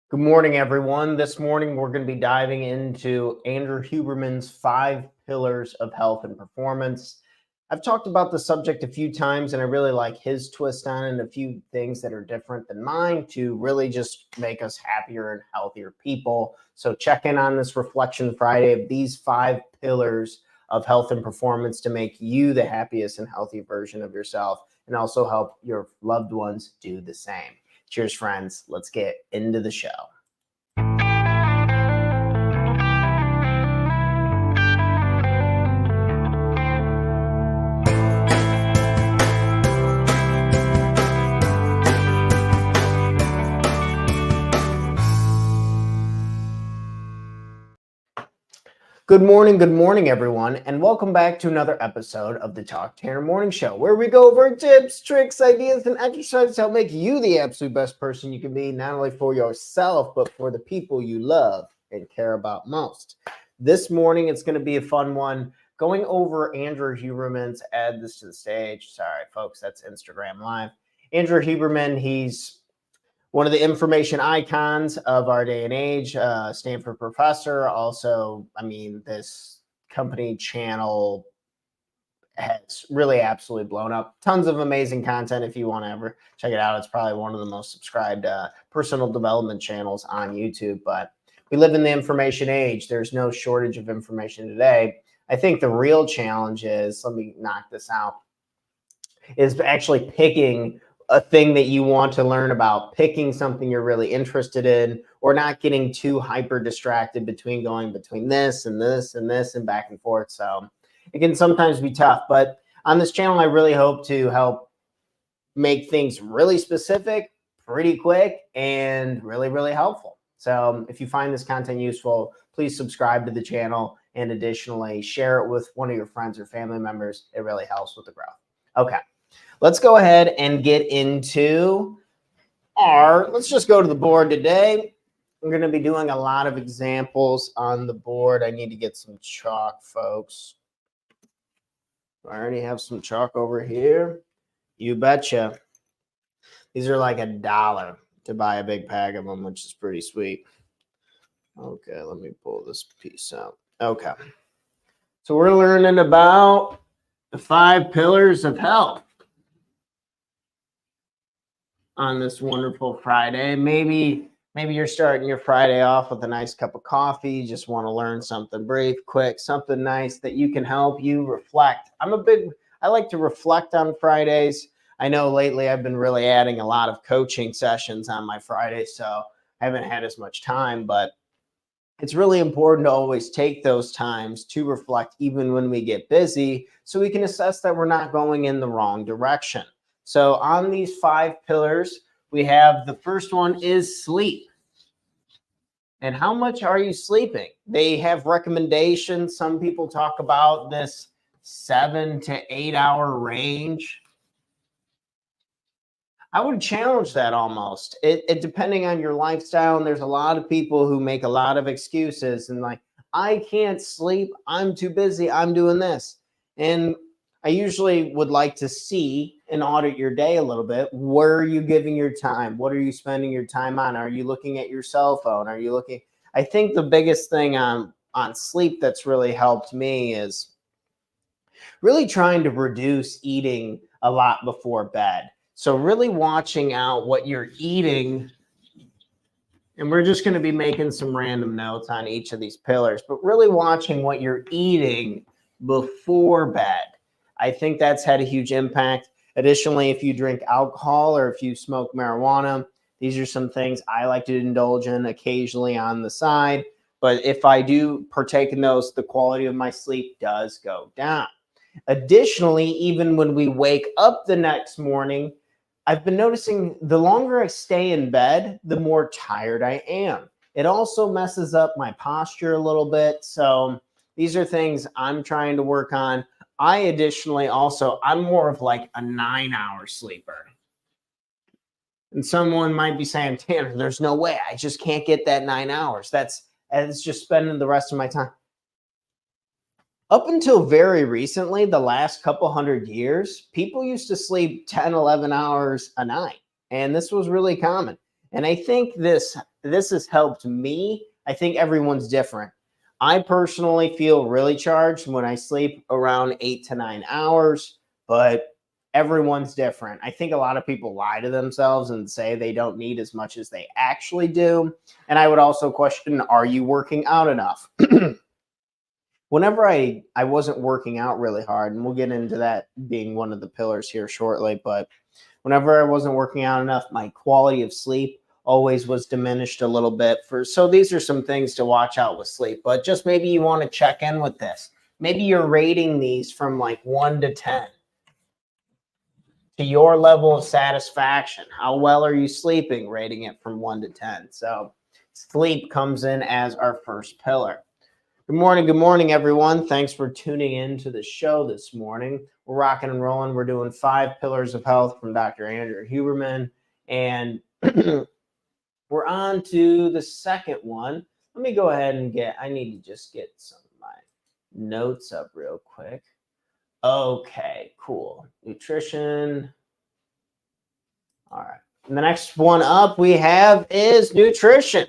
Good morning, everyone. This morning, we're going to be diving into Andrew Huberman's 5 pillars of health and performance. I've talked about the subject a few times, and I really like his twist on it and a few things that are different than mine to really just make us happier and healthier people. So check in on this Reflection Friday of these 5 pillars of health and performance to make you the happiest and healthy version of yourself and also help your loved ones do the same. Cheers, friends. Let's get into the show. Good morning, everyone, and welcome back to another episode of the Talk Tanner Morning Show, where we go over tips, tricks, ideas, and exercises to help make you the absolute best person you can be, not only for yourself, but for the people you love and care about most. This morning, it's going to be a fun one, going over Andrew Huberman's, add this to the stage. Sorry, folks, that's Instagram Live. Andrew Huberman, he's one of the information icons of our day and age, Stanford professor. Also, this company channel has really absolutely blown up. Tons of amazing content if you want to ever check it out. It's probably one of the most subscribed personal development channels on YouTube. But we live in the information age. There's no shortage of information today. I think the real challenge is, let me knock this out, is actually picking a thing that you want to learn about, picking something you're really interested in, or not getting too hyper distracted between going between this and this and this and back and forth. So it can sometimes be tough, but on this channel, I really hope to help make things really specific, pretty quick, and really, really helpful. So if you find this content useful, please subscribe to the channel, and additionally share it with one of your friends or family members. It really helps with the growth. Okay. Let's go ahead and get into let's just go to the board today. I'm going to be doing a lot of examples on the board. I need to get some chalk, folks. I already have some chalk over here. You betcha. These are like $1 to buy a big pack of them, which is pretty sweet. Okay, let me pull this piece out. Okay. So we're learning about the 5 pillars of health on this wonderful Friday. Maybe you're starting your Friday off with a nice cup of coffee. You just want to learn something brief, quick, something nice that you can help you reflect. I like to reflect on Fridays. I know lately I've been really adding a lot of coaching sessions on my Fridays, so I haven't had as much time, but it's really important to always take those times to reflect even when we get busy, so we can assess that we're not going in the wrong direction. So on these 5 pillars, we have the first one is sleep. And how much are you sleeping? They have recommendations. Some people talk about this 7 to 8 hour range. I would challenge that almost. It depending on your lifestyle, and there's a lot of people who make a lot of excuses and like, I can't sleep, I'm too busy, I'm doing this. And I usually would like to see and audit your day a little bit. Where are you giving your time? What are you spending your time on? Are you looking at your cell phone? I think the biggest thing on sleep that's really helped me is really trying to reduce eating a lot before bed. So really watching out what you're eating. And we're just going to be making some random notes on each of these pillars, but really watching what you're eating before bed. I think that's had a huge impact. Additionally, if you drink alcohol or if you smoke marijuana, these are some things I like to indulge in occasionally on the side. But if I do partake in those, the quality of my sleep does go down. Additionally, even when we wake up the next morning, I've been noticing the longer I stay in bed, the more tired I am. It also messes up my posture a little bit. So these are things I'm trying to work on. I'm more of like a 9-hour sleeper. And someone might be saying, Tanner, there's no way. I just can't get that 9 hours. It's just spending the rest of my time. Up until very recently, the last couple hundred years, people used to sleep 10, 11 hours a night. And this was really common. And I think this this has helped me. I think everyone's different. I personally feel really charged when I sleep around 8 to 9 hours, but everyone's different. I think a lot of people lie to themselves and say they don't need as much as they actually do. And I would also question, are you working out enough? Whenever I wasn't working out really hard, and we'll get into that being one of the pillars here shortly, but whenever I wasn't working out enough, my quality of sleep always was diminished a little bit. So these are some things to watch out with sleep, but just maybe you want to check in with this. Maybe you're rating these from like 1 to 10 to your level of satisfaction. How well are you sleeping? Rating it from 1 to 10. So sleep comes in as our first pillar. Good morning, everyone. Thanks for tuning in to the show this morning. We're rocking and rolling. We're doing 5 pillars of health from Dr. Andrew Huberman, and we're on to the second one. Let me go ahead and I need to just get some of my notes up real quick. Okay, cool. Nutrition. All right. And the next one up we have is nutrition.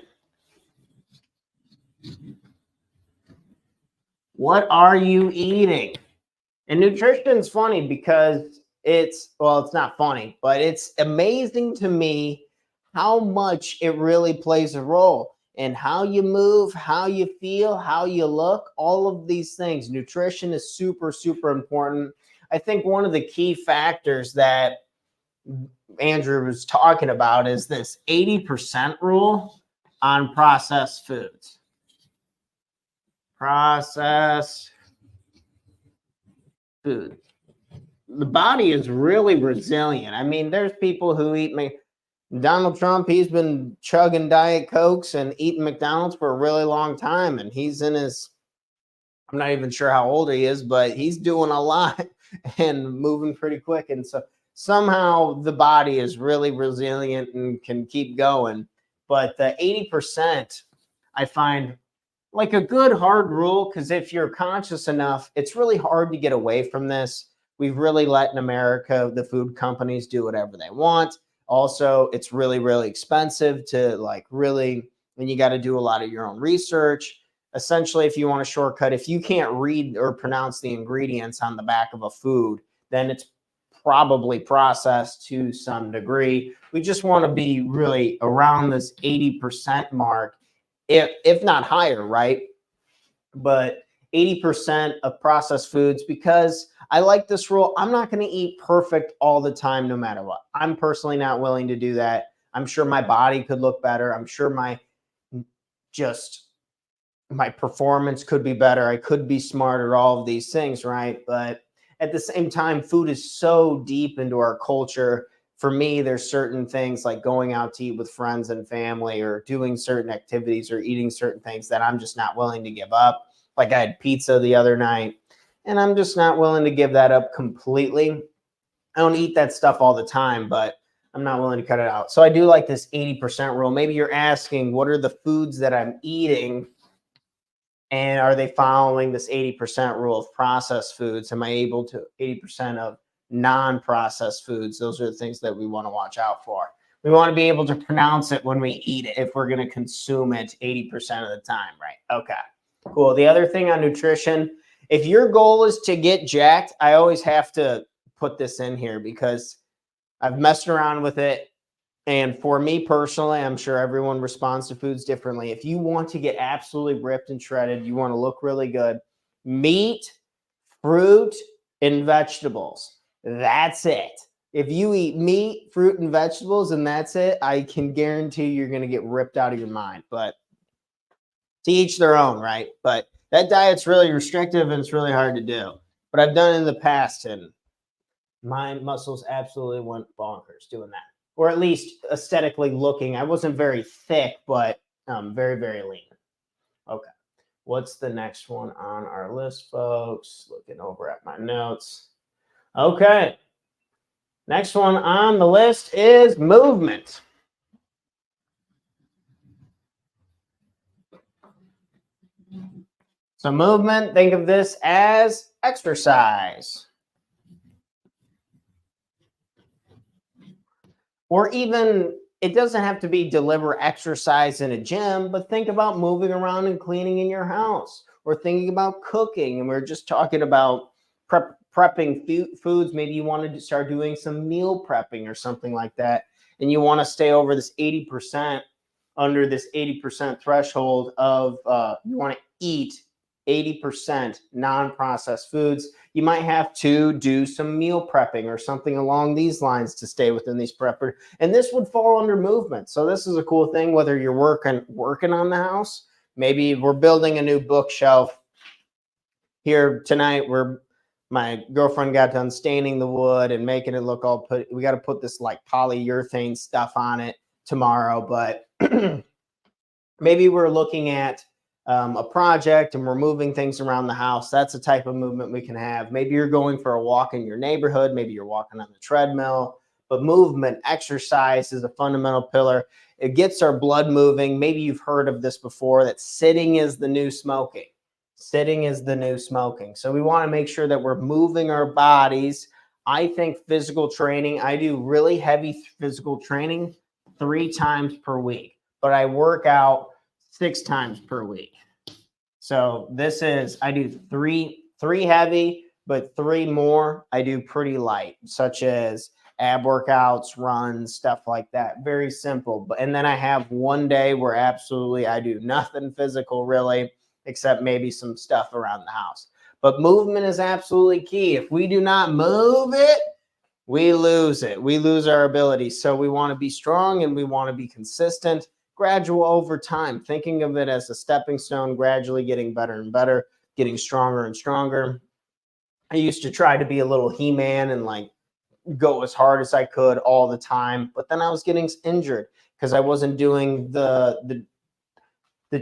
What are you eating? And nutrition's funny because it's not funny, but it's amazing to me how much it really plays a role in how you move, how you feel, how you look, all of these things. Nutrition is super, super important. I think one of the key factors that Andrew was talking about is this 80% rule on processed foods. Processed food. The body is really resilient. I mean, there's people who eat Donald Trump, he's been chugging Diet Cokes and eating McDonald's for a really long time. And he's in his, I'm not even sure how old he is, but he's doing a lot and moving pretty quick. And so somehow the body is really resilient and can keep going. But the 80%, I find like a good hard rule, because if you're conscious enough, it's really hard to get away from this. We've really let in America, the food companies do whatever they want. Also, it's really, really expensive to and you got to do a lot of your own research. Essentially, if you want a shortcut, if you can't read or pronounce the ingredients on the back of a food, then it's probably processed to some degree. We just want to be really around this 80% mark, if not higher, right? But 80% of processed foods, because I like this rule. I'm not going to eat perfect all the time, no matter what. I'm personally not willing to do that. I'm sure my body could look better. I'm sure my performance could be better. I could be smarter, all of these things, right? But at the same time, food is so deep into our culture. For me, there's certain things like going out to eat with friends and family or doing certain activities or eating certain things that I'm just not willing to give up. Like I had pizza the other night, and I'm just not willing to give that up completely. I don't eat that stuff all the time, but I'm not willing to cut it out. So I do like this 80% rule. Maybe you're asking, what are the foods that I'm eating? And are they following this 80% rule of processed foods? Am I able to 80% of non-processed foods? Those are the things that we want to watch out for. We want to be able to pronounce it when we eat it if we're going to consume it 80% of the time, right? Okay, cool. The other thing on nutrition, if your goal is to get jacked, I always have to put this in here because I've messed around with it. And for me personally, I'm sure everyone responds to foods differently. If you want to get absolutely ripped and shredded, you want to look really good, meat, fruit, and vegetables. That's it. If you eat meat, fruit, and vegetables, and that's it, I can guarantee you're going to get ripped out of your mind. But to each their own, right? But that diet's really restrictive and it's really hard to do. But I've done it in the past, and my muscles absolutely went bonkers doing that. Or at least aesthetically looking. I wasn't very thick, but very, very lean. Okay. What's the next one on our list, folks? Looking over at my notes. Okay. Next one on the list is movement. So movement, think of this as exercise. Or even it doesn't have to be deliberate exercise in a gym, but think about moving around and cleaning in your house, or thinking about cooking. And we're just talking about prepping foods. Maybe you wanted to start doing some meal prepping or something like that. And you want to stay over this 80%, under this 80% threshold of you want to eat 80% non-processed foods. You might have to do some meal prepping or something along these lines to stay within these prepper. And this would fall under movement. So this is a cool thing, whether you're working on the house. Maybe we're building a new bookshelf here tonight, where my girlfriend got done staining the wood and making it look all put. We got to put this like polyurethane stuff on it tomorrow, but maybe we're looking at a project and we're moving things around the house. That's a type of movement we can have. Maybe you're going for a walk in your neighborhood. Maybe you're walking on the treadmill. But movement, exercise is a fundamental pillar. It gets our blood moving. Maybe you've heard of this before, that sitting is the new smoking. Sitting is the new smoking. So we want to make sure that we're moving our bodies. I think physical training, I do really heavy physical training 3 times per week, but I work out 6 times per week. So this is, I do three heavy, but 3 more I do pretty light, such as ab workouts, runs, stuff like that. Very simple. And then I have one day where absolutely I do nothing physical really, except maybe some stuff around the house. But movement is absolutely key. If we do not move it, we lose it. We lose our ability. So we want to be strong and we want to be consistent, gradual over time, thinking of it as a stepping stone, gradually getting better and better, getting stronger and stronger. I used to try to be a little He-Man and like go as hard as I could all the time, but then I was getting injured because I wasn't doing the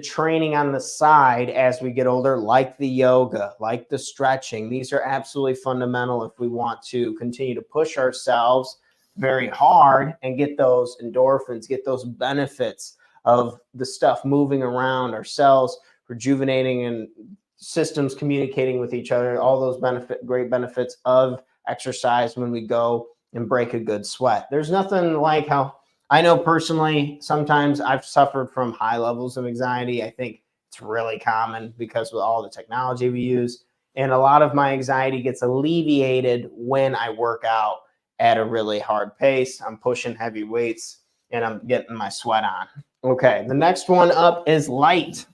training on the side as we get older, like the yoga, like the stretching. These are absolutely fundamental if we want to continue to push ourselves very hard and get those endorphins, get those benefits of the stuff moving around, our cells rejuvenating and systems communicating with each other, all those great benefits of exercise when we go and break a good sweat. There's nothing like how I know personally, sometimes I've suffered from high levels of anxiety. I think it's really common because with all the technology we use. And a lot of my anxiety gets alleviated when I work out at a really hard pace. I'm pushing heavy weights and I'm getting my sweat on. Okay, the next one up is light.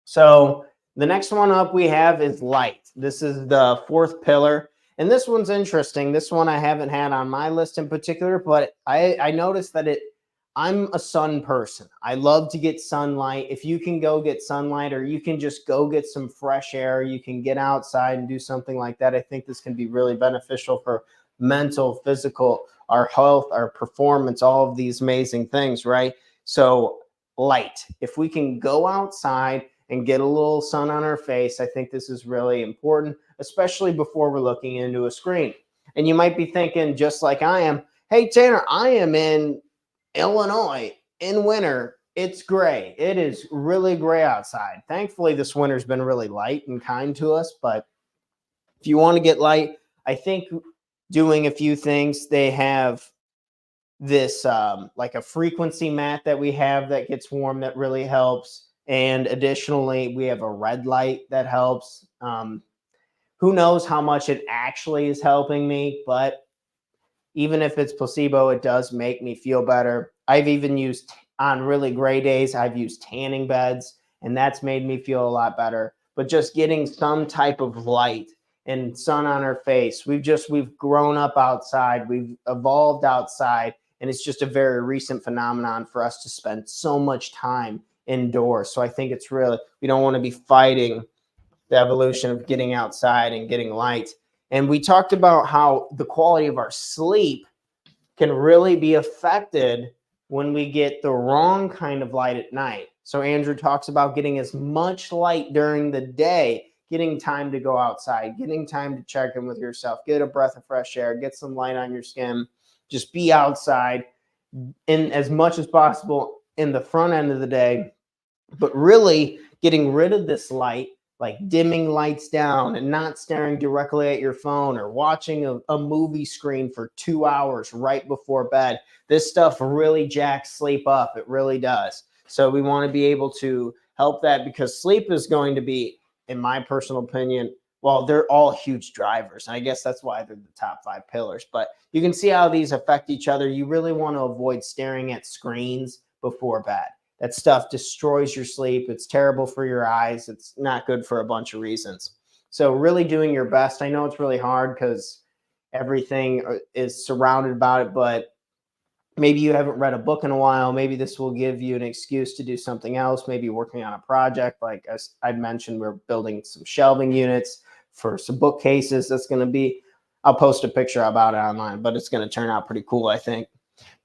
So the next one up we have is light. This is the 4th pillar. And this one's interesting. This one I haven't had on my list in particular, but I noticed that I'm a sun person. I love to get sunlight. If you can go get sunlight, or you can just go get some fresh air, you can get outside and do something like that. I think this can be really beneficial for mental, physical, our health, our performance, all of these amazing things, right? So light. If we can go outside and get a little sun on our face, I think this is really important, especially before we're looking into a screen. And you might be thinking, just like I am, hey, Tanner, I am in Illinois in winter. It's gray. It is really gray outside. Thankfully, this winter's been really light and kind to us. But if you want to get light, I think doing a few things, they have this like a frequency mat that we have that gets warm that really helps. And additionally, we have a red light that helps. Who knows how much it actually is helping me, but even if it's placebo, it does make me feel better. I've even used, on really gray days, I've used tanning beds, and that's made me feel a lot better. But just getting some type of light and sun on our face. We've grown up outside. We've evolved outside, and it's just a very recent phenomenon for us to spend so much time indoors. So I think it's really, we don't want to be fighting the evolution of getting outside and getting light. And we talked about how the quality of our sleep can really be affected when we get the wrong kind of light at night. So Andrew talks about getting as much light during the day, getting time to go outside, getting time to check in with yourself, get a breath of fresh air, get some light on your skin, just be outside in as much as possible in the front end of the day. But really getting rid of this light, like dimming lights down and not staring directly at your phone or watching a movie screen for 2 hours right before bed. This stuff really jacks sleep up. It really does. So we want to be able to help that, because sleep is going to be, in my personal opinion, well, they're all huge drivers. And I guess that's why they're the top 5 pillars. But you can see how these affect each other. You really want to avoid staring at screens before bed. That stuff destroys your sleep. It's terrible for your eyes. It's not good for a bunch of reasons. So really doing your best. I know it's really hard because everything is surrounded about it, but maybe you haven't read a book in a while. Maybe this will give you an excuse to do something else. Maybe working on a project. Like as I mentioned, we're building some shelving units for some bookcases. That's going to be, I'll post a picture about it online, but it's going to turn out pretty cool, I think.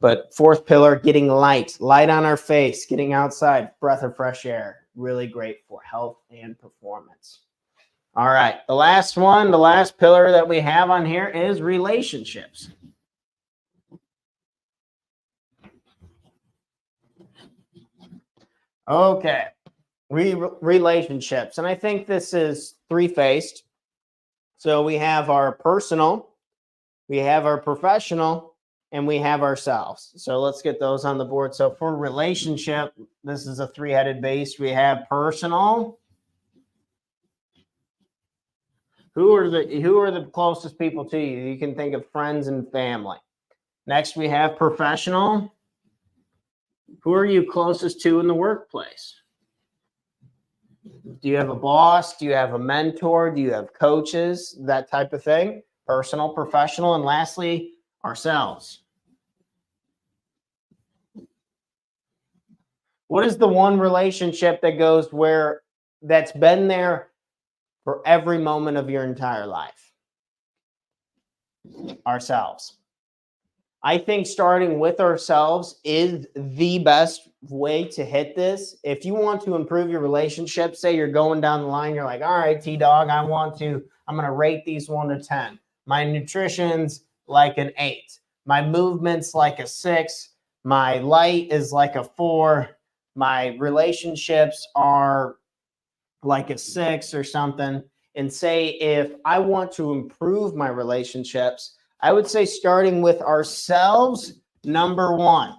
But 4th pillar, getting light on our face, getting outside, breath of fresh air, really great for health and performance. All right, the last one, the last pillar that we have on here is relationships. Okay, relationships. And I think this is three-faced. So we have our personal, we have our professional, and we have ourselves. So let's get those on the board. So for relationship, this is a 3-headed beast. We have personal. Who are the closest people to you? You can think of friends and family. Next, we have professional. Who are you closest to in the workplace? Do you have a boss? Do you have a mentor? Do you have coaches? That type of thing. Personal, professional, and lastly, ourselves. What is the one relationship that goes where that's been there for every moment of your entire life? Ourselves. I think starting with ourselves is the best way to hit this. If you want to improve your relationship, say you're going down the line, you're like, all right, T-Dog, I'm going to rate these 1 to 10. My nutrition's like an 8. My movement's like a 6. My light is like a 4. My relationships are like a 6 or something. And say if I want to improve my relationships, I would say starting with ourselves, number 1.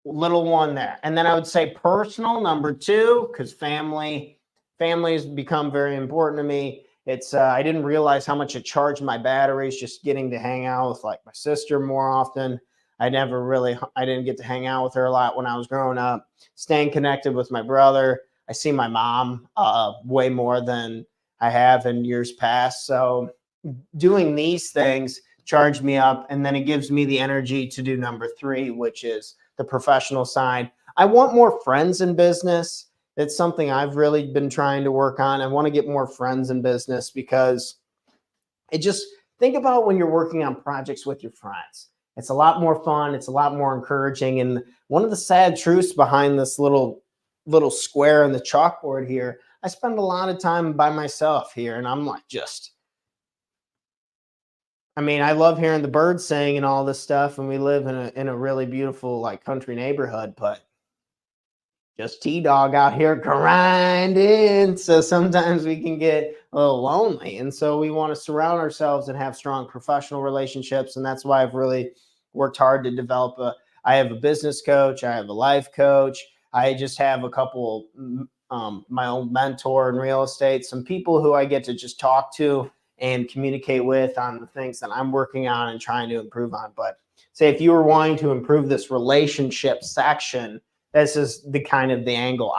Little 1 there. And then I would say personal, number 2, because family has become very important to me. It's I didn't realize how much it charged my batteries just getting to hang out with like my sister more often. I didn't get to hang out with her a lot when I was growing up. Staying connected with my brother. I see my mom way more than I have in years past. So doing these things charge me up, and then it gives me the energy to do number 3, which is the professional side. I want more friends in business. It's something I've really been trying to work on. I want to get more friends in business because think about when you're working on projects with your friends. It's a lot more fun. It's a lot more encouraging. And one of the sad truths behind this little square in the chalkboard here, I spend a lot of time by myself here, and I'm like I love hearing the birds sing and all this stuff, and we live in a really beautiful like country neighborhood, but just T-Dog out here grinding. So sometimes we can get a little lonely. And so we want to surround ourselves and have strong professional relationships. And that's why I've really worked hard to develop I have a business coach. I have a life coach. I just have a couple, my own mentor in real estate, some people who I get to just talk to and communicate with on the things that I'm working on and trying to improve on. But say if you were wanting to improve this relationship section, this is the angle.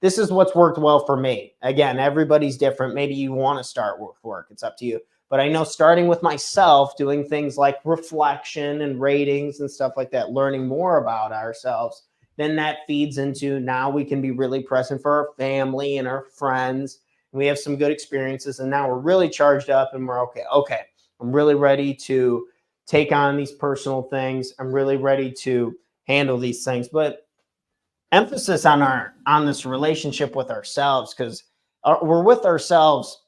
This is what's worked well for me. Again, everybody's different. Maybe you want to start with work. It's up to you. But I know starting with myself, doing things like reflection and ratings and stuff like that, learning more about ourselves, then that feeds into now we can be really present for our family and our friends. We have some good experiences, and now we're really charged up and we're okay. I'm really ready to take on these personal things. I'm really ready to handle these things. But emphasis on this relationship with ourselves, because we're with ourselves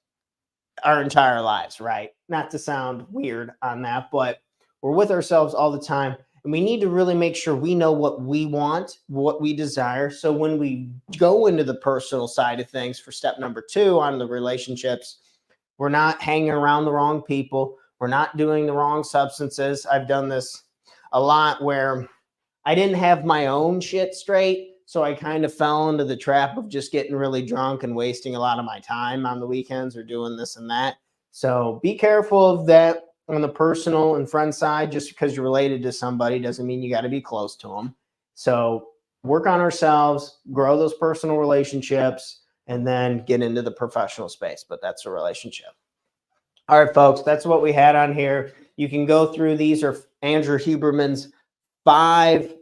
our entire lives, right? Not to sound weird on that, but we're with ourselves all the time. And we need to really make sure we know what we want, what we desire. So when we go into the personal side of things for step number 2 on the relationships, we're not hanging around the wrong people. We're not doing the wrong substances. I've done this a lot where I didn't have my own shit straight. So I kind of fell into the trap of just getting really drunk and wasting a lot of my time on the weekends or doing this and that. So be careful of that on the personal and friend side. Just because you're related to somebody doesn't mean you got to be close to them. So work on ourselves, grow those personal relationships, and then get into the professional space. But that's a relationship. All right, folks, that's what we had on here. You can go through. These are Andrew Huberman's five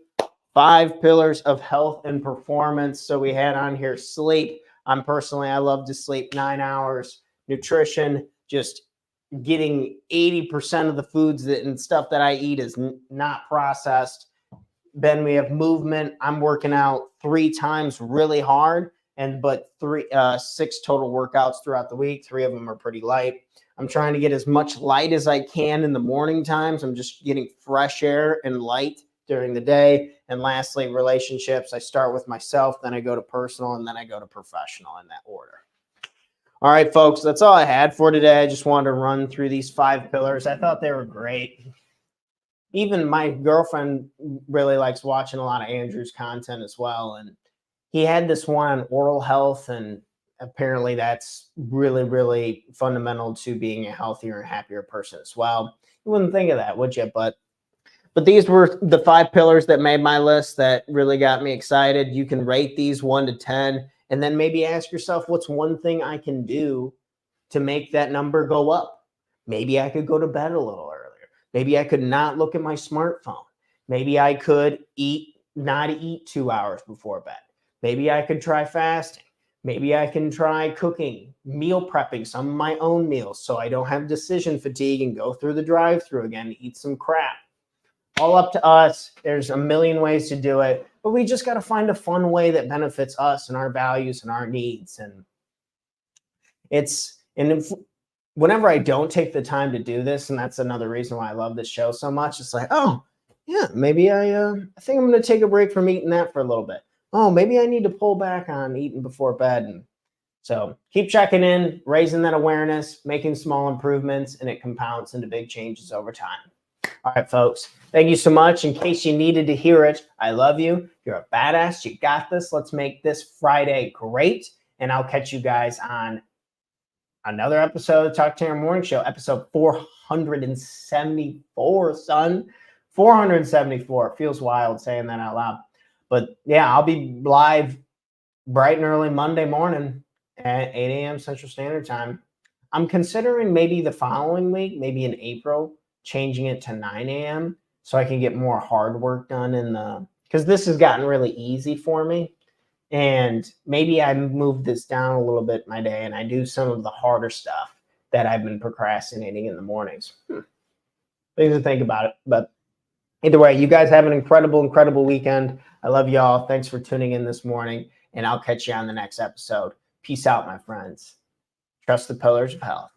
pillars of health and performance. So we had on here sleep. I love to sleep 9 hours. Nutrition, just getting 80% of the foods and stuff that I eat is not processed. Then we have movement. I'm working out 3 times really hard, but 6 total workouts throughout the week. 3 of them are pretty light. I'm trying to get as much light as I can in the morning times. I'm just getting fresh air and light during the day. And lastly, relationships. I start with myself, then I go to personal, and then I go to professional in that order. All right, folks, that's all I had for today. I just wanted to run through these 5 pillars. I thought they were great. Even my girlfriend really likes watching a lot of Andrew's content as well. And he had this one on oral health, and apparently that's really, really fundamental to being a healthier and happier person as well. You wouldn't think of that, would you? But these were the 5 pillars that made my list that really got me excited. You can rate these 1 to 10, and then maybe ask yourself, what's one thing I can do to make that number go up? Maybe I could go to bed a little earlier. Maybe I could not look at my smartphone. Maybe I could not eat 2 hours before bed. Maybe I could try fasting. Maybe I can try cooking, meal prepping some of my own meals so I don't have decision fatigue and go through the drive-thru again to eat some crap. All up to us. There's a million ways to do it, but we just got to find a fun way that benefits us and our values and our needs. And whenever I don't take the time to do this, and that's another reason why I love this show so much, it's like, oh, yeah, maybe I think I'm going to take a break from eating that for a little bit. Oh, maybe I need to pull back on eating before bed. And so keep checking in, raising that awareness, making small improvements, and it compounds into big changes over time. All right, folks, thank you so much. In case you needed to hear it, I love you. You're a badass. You got this. Let's make this Friday great. And I'll catch you guys on another episode of Talk Tanner Morning Show, episode 474, son. 474. Feels wild saying that out loud. But yeah, I'll be live bright and early Monday morning at 8 a.m. Central Standard Time. I'm considering maybe the following week, maybe in April, changing it to 9 a.m. so I can get more hard work done because this has gotten really easy for me. And maybe I move this down a little bit in my day and I do some of the harder stuff that I've been procrastinating in the mornings. Things to think about it. But either way, you guys have an incredible, incredible weekend. I love y'all. Thanks for tuning in this morning, and I'll catch you on the next episode. Peace out, my friends. Trust the pillars of health.